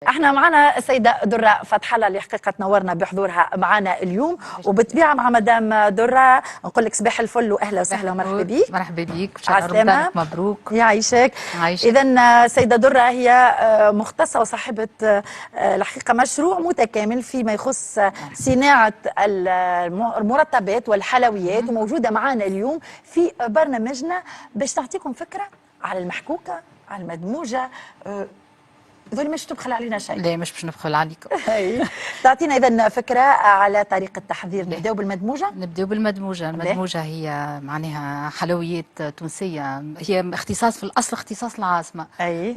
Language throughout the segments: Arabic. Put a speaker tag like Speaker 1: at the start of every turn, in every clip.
Speaker 1: احنا معنا السيده دره فتح الله اللي حقيقه تنورنا بحضورها معنا اليوم، وبالطبيعه مع مدام دره نقول لك صباح الفل واهلا وسهلا ومرحبا بك.
Speaker 2: مرحبا بك، شهر رمضانك مبروك.
Speaker 1: يعيشك. اذا السيده دره هي مختصه وصاحبه الحقيقه مشروع متكامل فيما يخص صناعه المرطبات والحلويات، وموجوده معنا اليوم في برنامجنا باش تعطيكم فكره على المحكوكه، على المدموجه. ذولي مش تبخل علينا شيء.
Speaker 2: لا مش باش نبخل عليكم.
Speaker 1: تعطينا اذا فكره على طريقه التحضير. نبداو بالمدموجه.
Speaker 2: نبداو بالمدموجه. المدموجه هي معناها حلويات تونسيه، هي اختصاص في الاصل اختصاص العاصمه.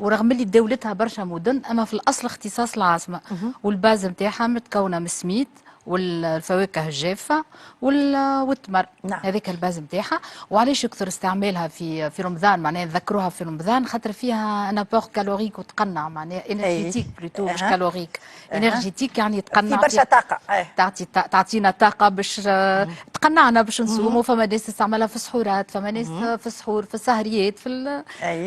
Speaker 2: ورغم اللي دولتها برشا مدن، اما في الاصل اختصاص العاصمه. والباز نتاعها متكونه من سميد والفواكه الجافه والتمر.
Speaker 1: نعم.
Speaker 2: هذاك الباز نتاعها. وعلاش يكثر استعمالها في رمضان؟ معناها نذكروها في رمضان خاطر فيها نابور كالوريك وتقنع، معناها انرجيتيك بلوتو مش كالوريك. انرجيتيك يعني تقنع،
Speaker 1: في برشا طاقه.
Speaker 2: تعطينا طاقه باش تقنعنا باش نصوموا. فما ناس تستعملها في السحورات، فما ناس في السحور، في السهريات، في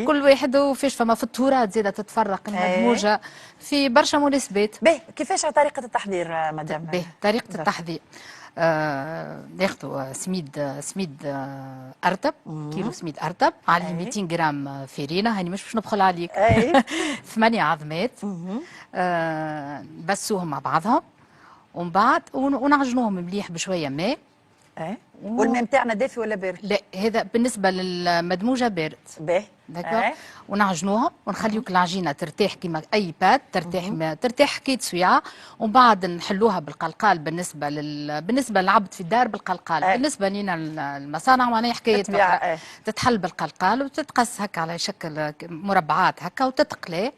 Speaker 2: كل واحد وفيش. فما في التورات زاده تتفرق المدموجه في برشا مناسبات.
Speaker 1: باهي، كيفاش طريقه التحضير مدام؟
Speaker 2: باهي، طريقه التحضير ناخذوا سميد ارتب، كيلو سميد ارتب، عليه 200 غرام فرينه. هاني مش باش ندخل عليك. 8 عظمات. بسوهم مع بعضهم ومن بعد ونعجنوهم مليح بشويه ماء.
Speaker 1: والماء نتاعنا دافي ولا بارد؟
Speaker 2: لا، هذا بالنسبه للمدموجه بارد.
Speaker 1: باهي.
Speaker 2: ونعجنوها ونخليوك العجينه ترتاح كيما اي بات، ترتاح حكايه سويعه. ومن بعد نحلوها بالقلقال. بالنسبه للعبد في الدار بالقلقال. بالنسبه لنا المصانع معناها حكايه تتحل بالقلقال وتتقص هكا على شكل مربعات هكا وتتقلى.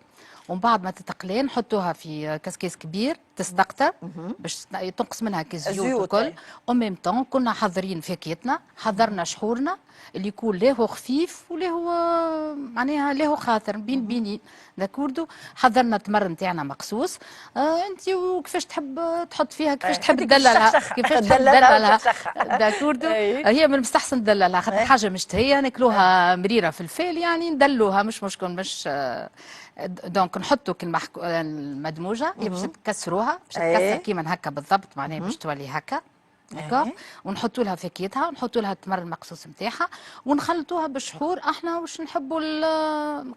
Speaker 2: ومن بعد ما تتقلى نحطوها في كاسكيس كبير تستقطر باش تنقص منها كيس زيوت وكل. وميم طون كنا حاضرين فاكهتنا، حضرنا شحورنا اللي يكون لا هو خفيف ولا هو معناها لا هو خاطر بينين داكوردو. حضرنا التمر نتاعنا مقصوص. انت وكيفاش تحب تحط فيها، كيفاش تحب تدللها، كيفاش تحب تدللها داكوردو. هي من المستحسن تدللها خاطر حاجه مشتهيه ناكلوها مريره في الفيل، يعني ندلوها مش مشكل. مش دونك نحطوا المدموجه باش تكسروها، باش تكسر كيما هكا بالضبط، معناها باش تولي هكا داكور. ونحطوا لها فاكهتها ونحطوا لها التمر المقصوص نتاعها ونخلطوها بالشحور. احنا واش نحبوا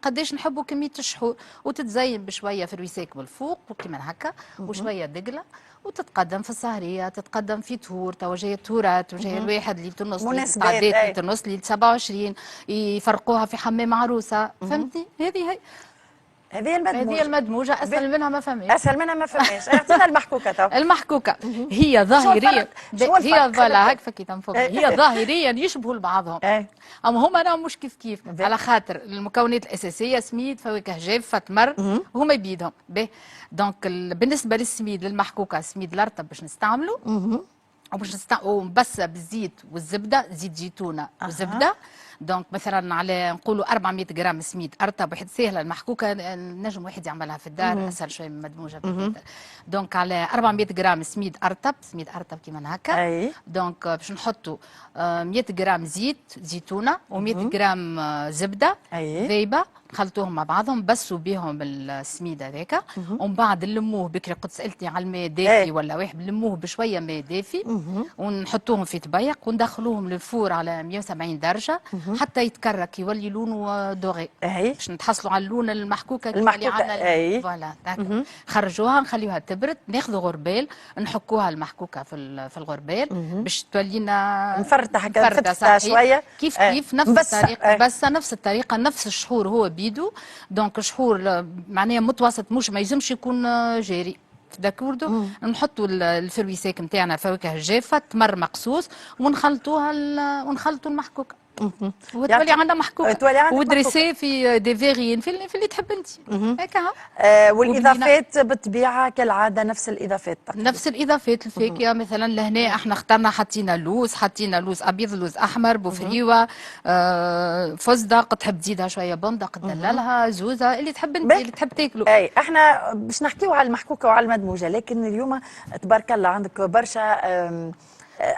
Speaker 2: قداش نحبوا كميه الشحور، وتتزين بشويه فرويساك بالفوق وكيما هكا وشويه دقله، وتتقدم في السهريه، تتقدم في تهور. توا جايه التورات وجايه الواحد اللي تنص اللي تنص اللي 27 يفرقوها في حمام عروسه. فهمتي؟ هذه المدموجه اسهل منها ما فماش.
Speaker 1: اسهل منها ما فماش. اعطينا المحكوكه تو.
Speaker 2: المحكوكه هي ظاهريا هي ظلا هكا كي تنفوق. هي ظاهريا يشبهوا لبعضهم، اما هما راهم مش كيف على خاطر المكونات الاساسيه سميد، فواكه جافه، تمر، هما بيدهم. دونك بالنسبه للسميد للمحكوكه سميد الارطب باش نستعملوا ومبسه بالزيت والزبده، زيت زيتونه وزبده. دونك مثلا على نقولوا 400 غرام سميد ارطب، واحد سهله المحكوكه نجم واحد يعملها في الدار اسهل شويه من مدموجه. دونك على 400 غرام سميد ارطب كيما هكا. دونك باش نحطوا 100 غرام زيتونه و100 غرام زبده ذايبه، نخلطوهم مع بعضهم، بسوا بهم السميد هذاك. ومن بعد نلموه بكري قد سالتني على الماء دافي ولا واحد، نلموه بشويه ماء دافي ونحطوهم في طبيق وندخلوهم للفور على 170 درجه حتى يتكرك يولي لونه دوغي باش نتحصلوا على اللون المحكوكه اللي عندنا. فوالا خرجوها نخليوها تبرد، ناخذوا غربال نحكوها المحكوكه في الغربال باش تولي لنا
Speaker 1: مفرطه هكا شويه
Speaker 2: كيف نفس الطريقه. بس نفس الطريقه نفس الشحور هو بيدو. دونك شحور معناها متوسط، مش ما يلزمش يكون جاري داكوردو. نحطوا الفرويساك نتاعنا فواكه جافه، تمر مقصوص، ونخلطوا المحكوكه وتولي عندنا محكوكه ودريسي في دي فيغين في اللي تحب انت هكا.
Speaker 1: والاضافات بالطبيعه كالعاده نفس الاضافات
Speaker 2: الفاكهه مثلا لهنا احنا اخترنا حطينا لوز ابيض، لوز احمر، بوفريوه، فستق، تحب تزيدها شويه بندق تدللها، زوزه اللي تحب انت اللي تحب تاكلوا.
Speaker 1: احنا باش نحكيو على المحكوكه وعلى المدموجه، لكن اليوم تبارك الله عندك برشا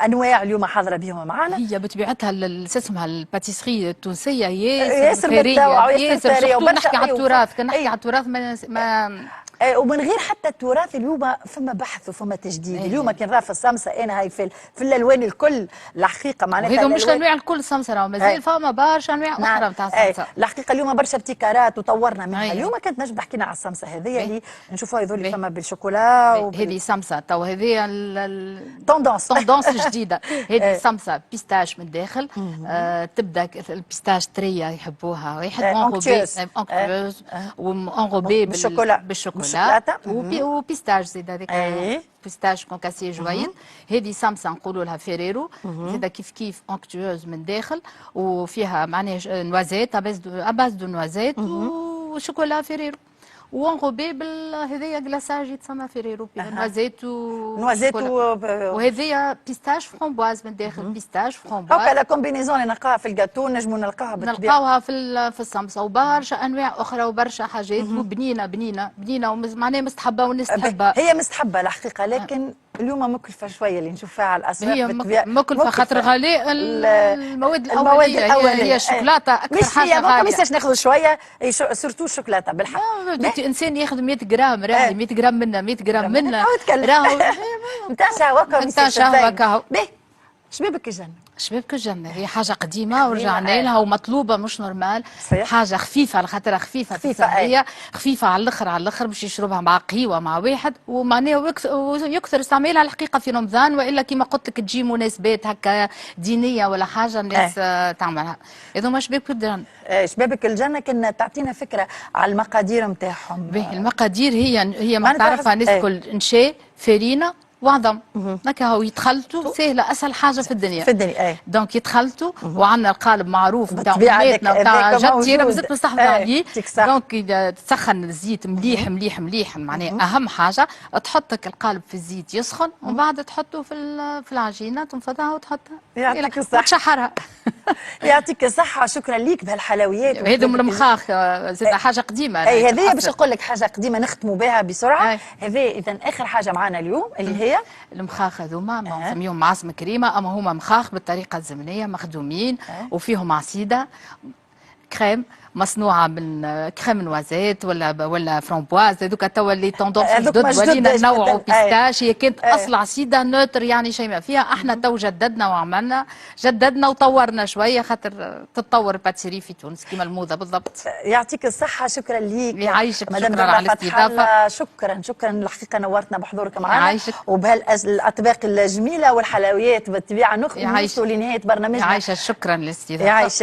Speaker 1: انواع اليوم حاضره بهم معنا.
Speaker 2: هي بطبيعتها اسمها الباتيسري التونسيه
Speaker 1: ياسر ثريه
Speaker 2: نحكي على التراث. كان نحكي على التراث
Speaker 1: ومن غير حتى التراث اليوم فما بحث وفما تجديد. اليوم كان راه في السمسه انا هاي في الالوان الكل الحقيقه معناتها
Speaker 2: وهذو مش الانواع الكل السمسه، راه مازال فما برشا انواع اخرى نتاع السمسه.
Speaker 1: الحقيقه اليوم برشا ابتكارات وطورنا منها.
Speaker 2: أيه.
Speaker 1: اليوم كانت نجم حكينا على السمسه هذه اللي نشوفوها هذول اللي فما بالشوكولا
Speaker 2: هذه سمسه تو هذه
Speaker 1: توندونس
Speaker 2: جديده. هذه سمسه بيستاش من الداخل. تبدا البيستاش طريه يحبوها واحد اونغوبي وانغوبي بالشوكولا وبيستاش زيد هذيك بيستاش كونكاسي جوين. هذه سمسه نقولوا لها فيريرو زيد كيف كيف اونكتيوز من داخل وفيها معناها نوازيت اباز دو نوازيت وشوكولا فيريرو وانغوبي هذيا كلاساج يتسمى فيريرو نوازيت وهذيا بيستاش فرامبواز من داخل بيستاش فرامبواز.
Speaker 1: هكا لا كومبينيزون اللي نلقاها في الجاتو نجموا نلقاها بالطبيعه
Speaker 2: نلقاوها في السمسه وبرشا انواع اخرى وبرشا حاجات وبنينه بنينه معناها مستحبه والناس تحبها.
Speaker 1: هي مستحبه الحقيقه لكن اليوم مكلفه شويه اللي نشوفها على الاسواق.
Speaker 2: هي مكلفه خاطر غالي المواد الاوليه. هي الشوكولاته اكثر حاجه غاليه.
Speaker 1: ما يصيرش ناخذ شويه سورتو الشوكولاته بالحق.
Speaker 2: الانسان ياخذ 100 جرام راهي 100 جرام منا 100 جرام منا
Speaker 1: راهو نتاع شهوه
Speaker 2: نتاع شهوه كهو.
Speaker 1: شبابك الجنه
Speaker 2: شبابك الجنة هي حاجة قديمة ورجعنا لها ومطلوبة مش نورمال. حاجة خفيفة على خاطرها خفيفة هي خفيفة على الآخر باش يشربها مع قهوة مع واحد ومعناها ويكثر استعمالها الحقيقة في رمضان وإلا كما قلت لك تجي مناسبات هكا دينية ولا حاجة الناس تعملها. هذوما شبابك الجنة.
Speaker 1: شبابك الجنة كنا تعطينا فكرة على المقادير نتاعهم.
Speaker 2: المقادير هي ما تعرفها الناس الكل نشا فارينة وعظم هكا هو يتخلطوا سهله اسهل حاجه في الدنيا دونك يتخلطوا وعندنا القالب معروف نتاع امهاتنا نتاع جدتي انا مازلت مستحفظه عليه. دونك تسخن الزيت مليح مليح مليح معناها اهم حاجه تحطك القالب في الزيت يسخن ومن بعد تحطه في العجينه تنفضها وتحطها
Speaker 1: يعطيك الصحه
Speaker 2: وتشحرها.
Speaker 1: يعطيك الصحه شكرا ليك بهالحلويات.
Speaker 2: هذو من المخاخ زيد حاجه قديمه.
Speaker 1: هذه باش نقول لك حاجه قديمه نختموا بها بسرعه. هذه اذا اخر حاجه معنا اليوم اللي هي
Speaker 2: المخاخ هذوما نسميهم معصم كريمه اما هما مخاخ بالطريقه الزمنيه مخدومين وفيهم عصيده كريم مصنوعه من كريم نوازيت ولا فرامبواز. هذوك توا اللي توندونس جدد ولينا نوعوا بيستاش. هي كانت اصل عصيده نوتر يعني شيء ما فيها. احنا تو جددنا وطورنا شويه خاطر تتطور الباتسيري في تونس كما الموضه بالضبط.
Speaker 1: يعطيك الصحه شكرا ليك.
Speaker 2: يعيشك شكرا على الاستضافه.
Speaker 1: شكرا الحقيقه نورتنا بحضورك معنا وبهالاطباق الجميله والحلويات بالطبيعه نوصلوا لنهايه برنامجنا.
Speaker 2: يعيشك شكرا للاستضافه.
Speaker 1: يعيشك.